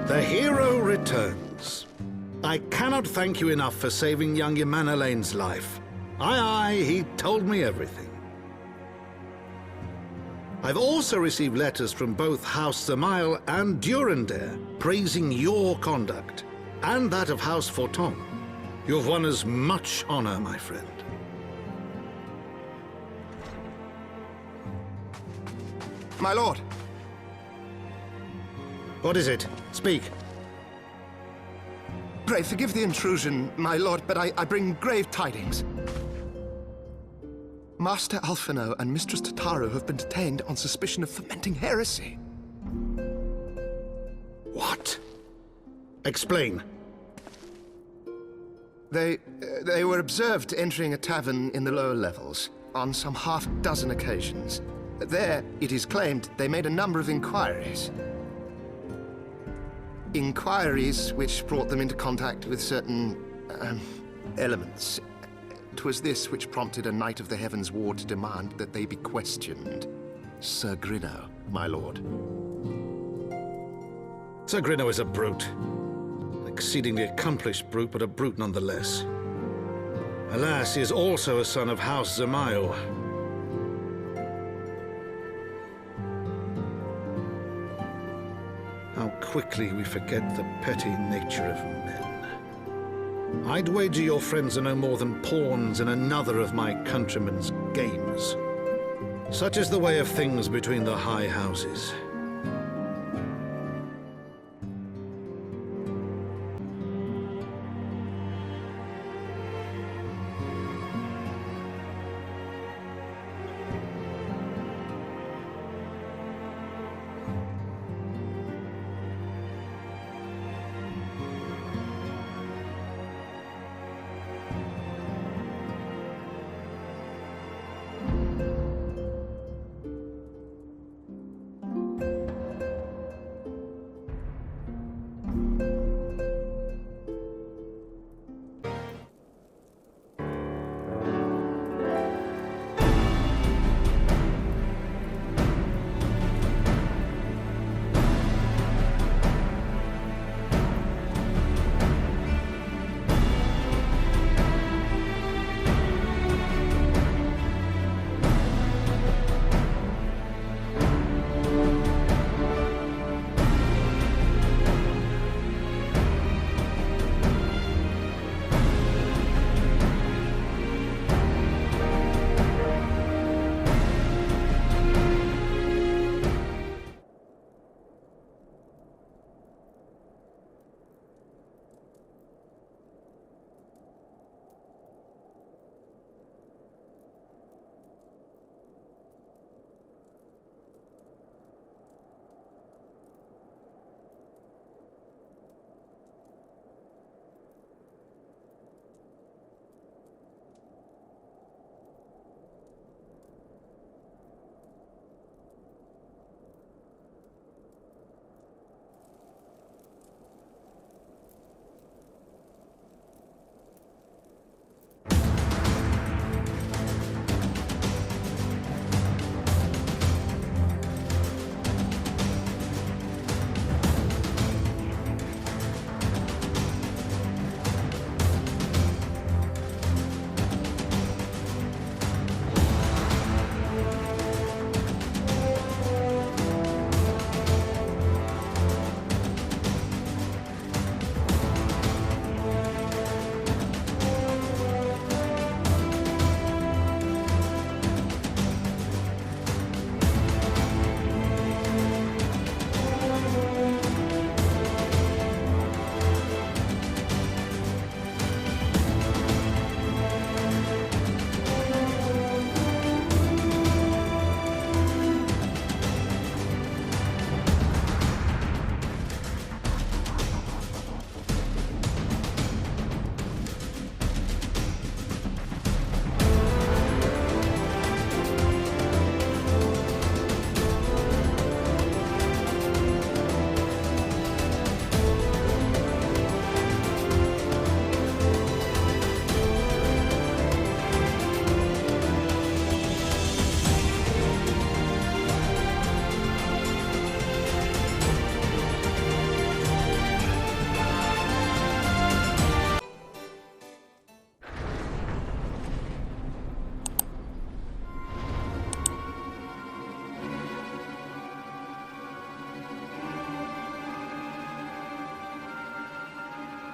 The hero returns. I cannot thank you enough for saving young Imanalane's life. Aye, he told me everything. I've also received letters from both House Zamail and Durandare praising your conduct, and that of House Forton. You've won us much honor, my friend. My lord! What is it? Speak. Pray forgive the intrusion, my lord, but I bring grave tidings. Master Alphino and Mistress Tataru have been detained on suspicion of fomenting heresy. What? Explain. They were observed entering a tavern in the lower levels on some half-dozen occasions. There, it is claimed, they made a number of inquiries. Inquiries which brought them into contact with certain, elements. 'Twas this which prompted a Knight of the Heavensward to demand that they be questioned. Ser Grinno, my lord. Ser Grinno is a brute. An exceedingly accomplished brute, but a brute nonetheless. Alas, he is also a son of House Zamail. How quickly we forget the petty nature of men. I'd wager your friends are no more than pawns in another of my countrymen's games. Such is the way of things between the high houses.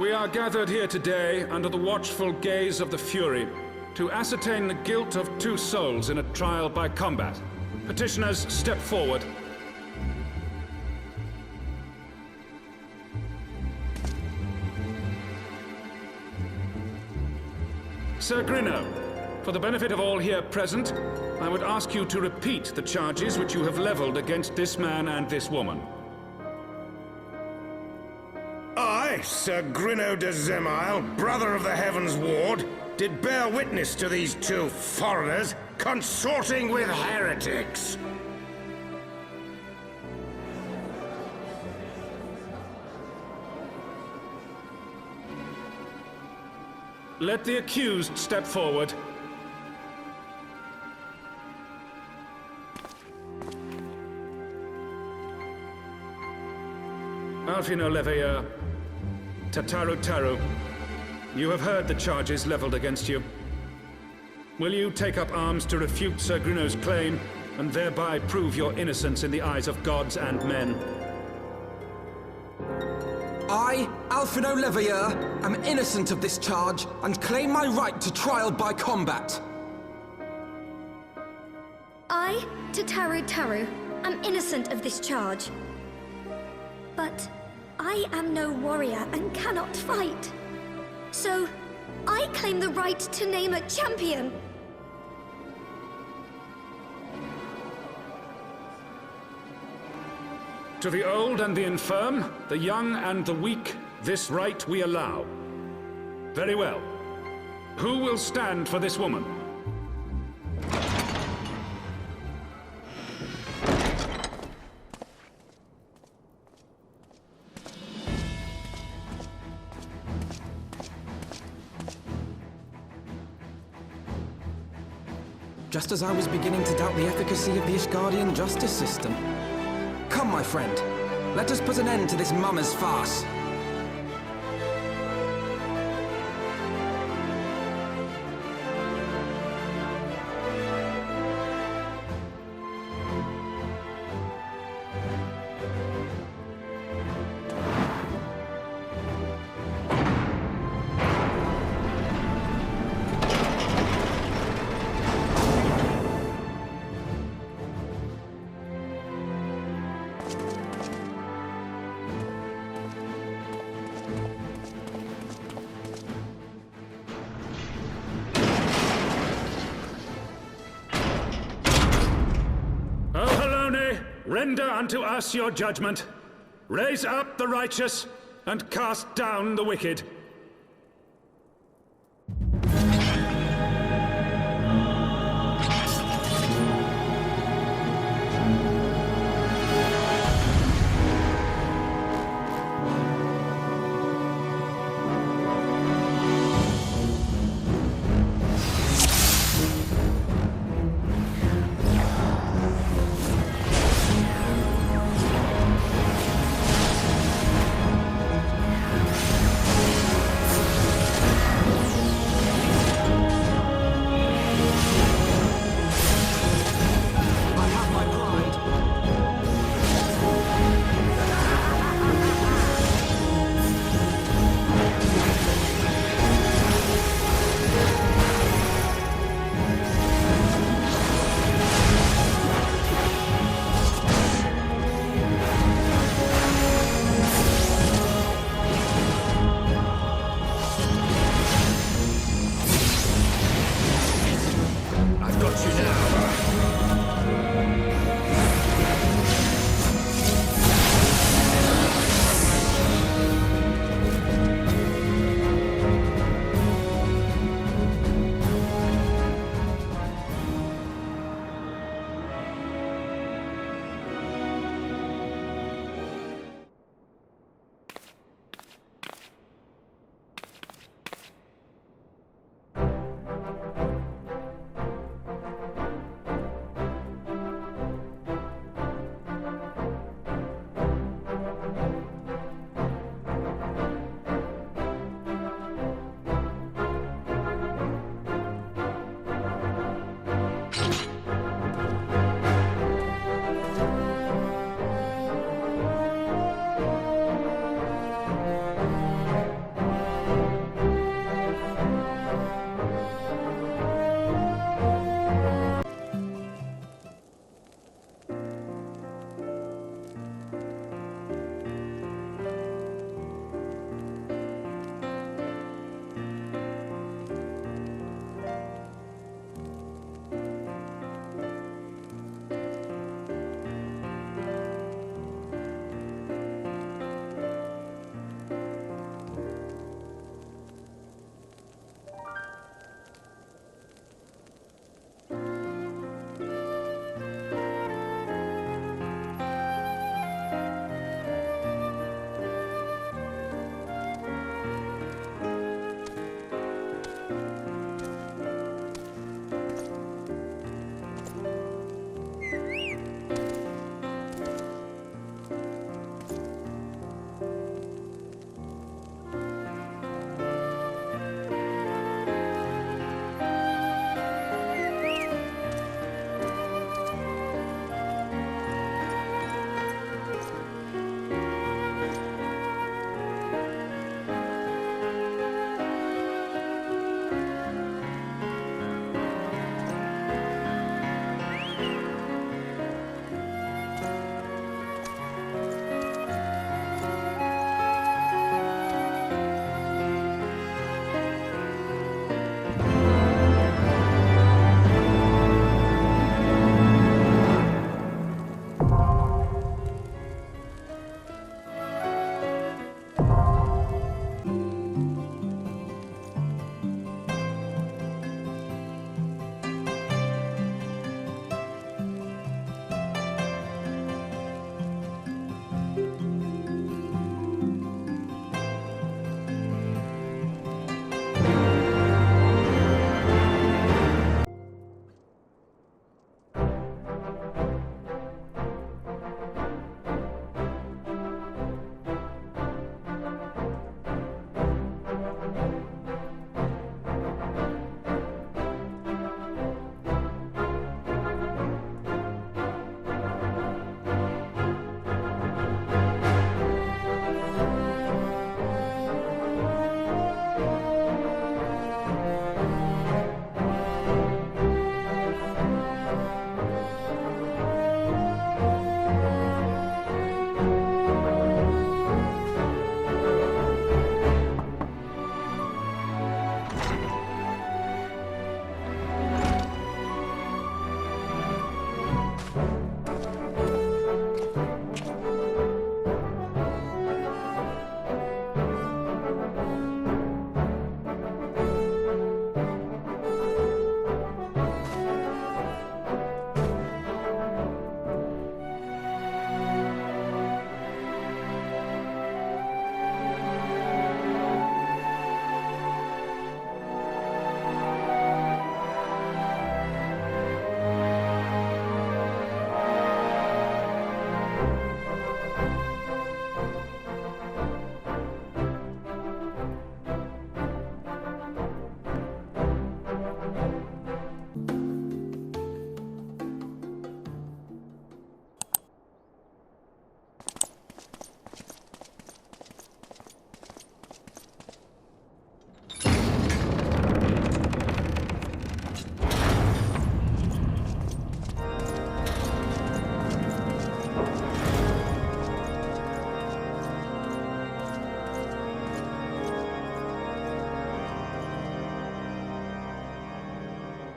We are gathered here today under the watchful gaze of the Fury to ascertain the guilt of 2 souls in a trial by combat. Petitioners, step forward. Sir Grinno, for the benefit of all here present, I would ask you to repeat the charges which you have leveled against this man and this woman. I, Sir Grinno de Zemile, brother of the Heavensward, did bear witness to these 2 foreigners consorting with heretics. Let the accused step forward. Alfino Leveilleur, Tataru Taru, you have heard the charges leveled against you. Will you take up arms to refute Sir Grinno's claim, and thereby prove your innocence in the eyes of gods and men? I, Alfino Leveilleur, am innocent of this charge, and claim my right to trial by combat. I, Tataru Taru, am innocent of this charge. But I am no warrior and cannot fight. So, I claim the right to name a champion. To the old and the infirm, the young and the weak, this right we allow. Very well. Who will stand for this woman? Just as I was beginning to doubt the efficacy of the Ishgardian justice system. Come, my friend. Let us put an end to this mummer's farce. Render unto us your judgment. Raise up the righteous, and cast down the wicked.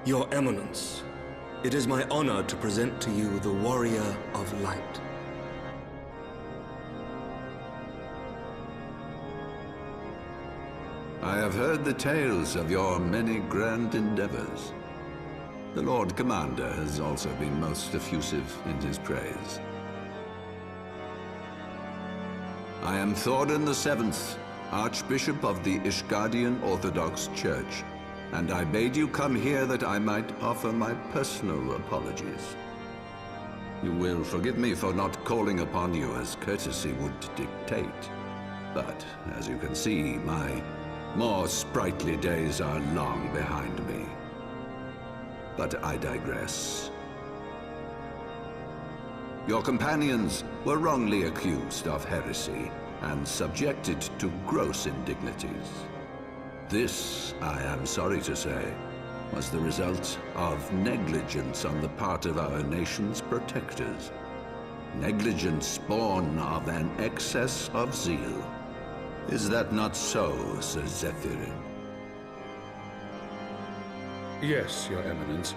Your Eminence, it is my honor to present to you the Warrior of Light. I have heard the tales of your many grand endeavors. The Lord Commander has also been most effusive in his praise. I am Thorin VII, Archbishop of the Ishgardian Orthodox Church, and I bade you come here that I might offer my personal apologies. You will forgive me for not calling upon you as courtesy would dictate, but as you can see, my more sprightly days are long behind me. But I digress. Your companions were wrongly accused of heresy and subjected to gross indignities. This, I am sorry to say, was the result of negligence on the part of our nation's protectors. Negligence born of an excess of zeal. Is that not so, Sir Zephyrin? Yes, Your Eminence.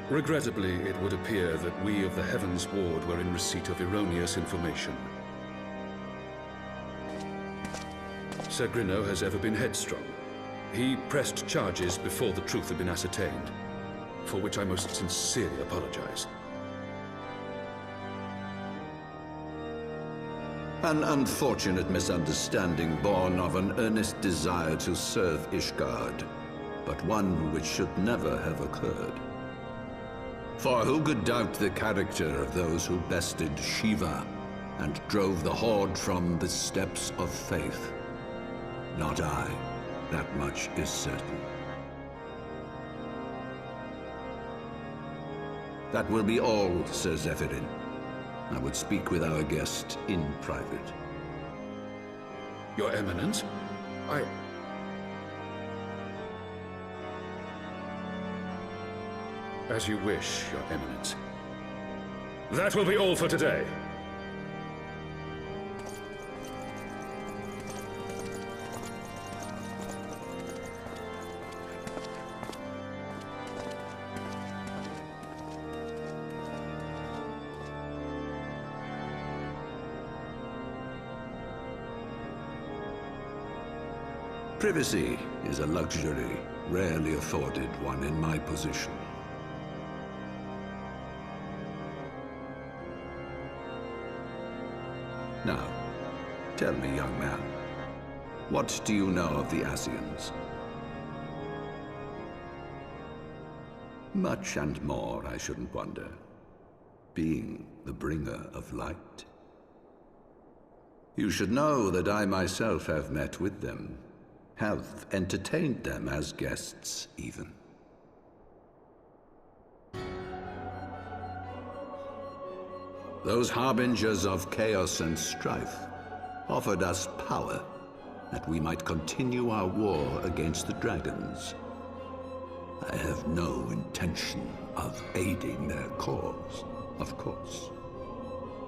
Regrettably, it would appear that we of the Heavensward were in receipt of erroneous information. Ser Grinno has ever been headstrong. He pressed charges before the truth had been ascertained, for which I most sincerely apologize. An unfortunate misunderstanding born of an earnest desire to serve Ishgard, but one which should never have occurred. For who could doubt the character of those who bested Shiva and drove the Horde from the steps of faith? Not I. That much is certain. That will be all, Sir Zephyrin. I would speak with our guest in private. Your Eminence, As you wish, Your Eminence. That will be all for today. Privacy is a luxury rarely afforded one in my position. Now, tell me, young man, what do you know of the Asians? Much and more, I shouldn't wonder, being the bringer of light. You should know that I myself have met with them, have entertained them as guests, even. Those harbingers of chaos and strife offered us power that we might continue our war against the dragons. I have no intention of aiding their cause, of course,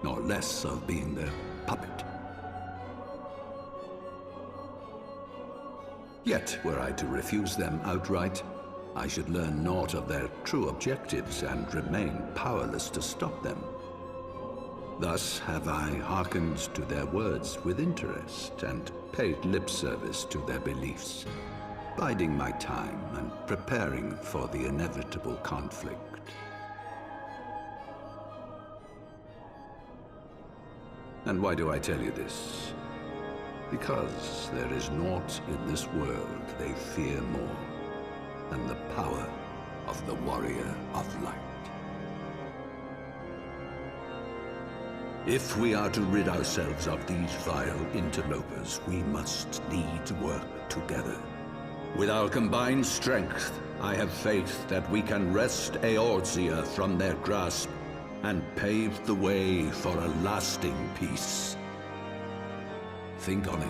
nor less of being their puppet. Yet, were I to refuse them outright, I should learn naught of their true objectives and remain powerless to stop them. Thus have I hearkened to their words with interest and paid lip service to their beliefs, biding my time and preparing for the inevitable conflict. And why do I tell you this? Because there is naught in this world they fear more than the power of the Warrior of Light. If we are to rid ourselves of these vile interlopers, we must needs work together. With our combined strength, I have faith that we can wrest Eorzea from their grasp and pave the way for a lasting peace. Think on it.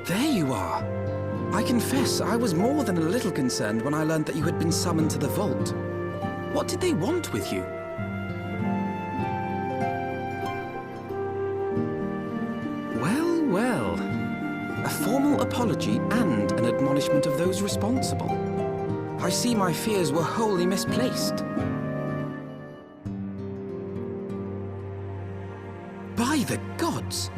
There you are! I confess I was more than a little concerned when I learned that you had been summoned to the vault. What did they want with you? Well, well. A formal apology and an admonishment of those responsible. I see my fears were wholly misplaced. By the gods!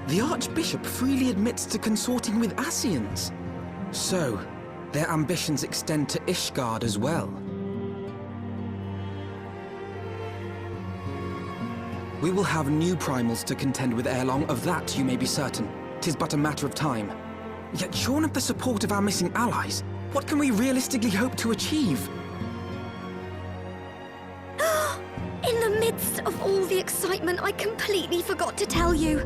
The Archbishop freely admits to consorting with Ascians. So, their ambitions extend to Ishgard as well. We will have new primals to contend with ere long, of that you may be certain. 'Tis but a matter of time. Yet shorn of the support of our missing allies, what can we realistically hope to achieve? In the midst of all the excitement, I completely forgot to tell you.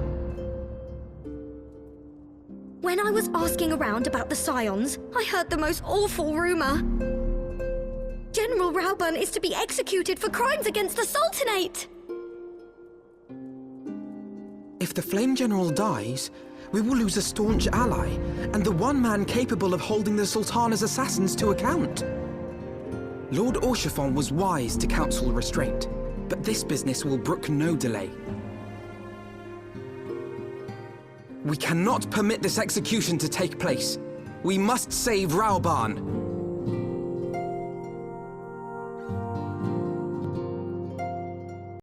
When I was asking around about the Scions, I heard the most awful rumor. General Rauburn is to be executed for crimes against the Sultanate! If the Flame General dies, we will lose a staunch ally, and the one man capable of holding the Sultana's assassins to account. Lord Orchiphon was wise to counsel restraint, but this business will brook no delay. We cannot permit this execution to take place. We must save Rauburn.